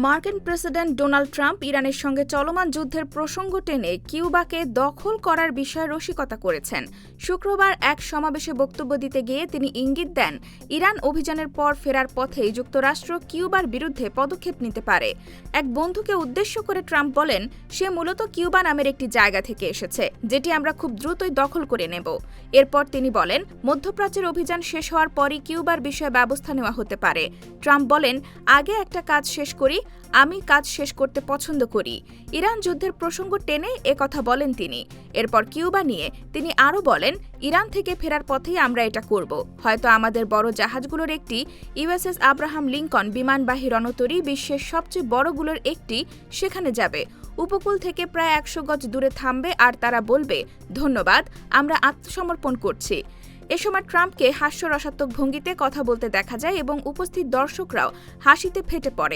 মার্কিন president Donald Trump ইরানের সঙ্গে চলমান যুদ্ধের প্রসঙ্গ টেনে কিউবাকে দখল করার বিষয়ে রসিকতা করেছেন। শুক্রবার এক সমাবেশে বক্তব্য দিতে গিয়ে তিনি ইঙ্গিত দেন, ইরান অভিযানের পর ফেরার পথেই যুক্তরাষ্ট্র কিউবার বিরুদ্ধে পদক্ষেপ নিতে পারে। এক বন্ধুকে উদ্দেশ্য করে ট্রাম্প বলেন, সে মূলত কিউবা নামের একটি জায়গা থেকে এসেছে, যেটি আমরা খুব দ্রুতই দখল করে নেব। এরপর তিনি বলেন, মধ্যপ্রাচ্যের অভিযান শেষ হওয়ার পরই কিউবার বিষয়ে ব্যবস্থা নেওয়া হতে পারে। ট্রাম্প বলেন, আগে একটা কাজ শেষ করি, আমি কাজ শেষ করতে পছন্দ করি। ইরান যুদ্ধের প্রসঙ্গ টেনে একথা বলেন তিনি। এরপর কিউবা নিয়ে তিনি আরও বলেন, ইরান থেকে ফেরার পথেই আমরা এটা করব। হয়তো আমাদের বড় জাহাজগুলোর একটি, ইউএসএস আব্রাহাম লিঙ্কন বিমানবাহী রণতরী, বিশ্বের সবচেয়ে বড়গুলোর একটি, সেখানে যাবে। উপকূল থেকে প্রায় ১০০ গজ দূরে থামবে আর তারা বলবে, ধন্যবাদ, আমরা আত্মসমর্পণ করছি। এ সময় ট্রাম্পকে হাস্যরসাত্মক ভঙ্গিতে কথা বলতে দেখা যায় এবং উপস্থিত দর্শকরাও হাসিতে ফেটে পড়ে।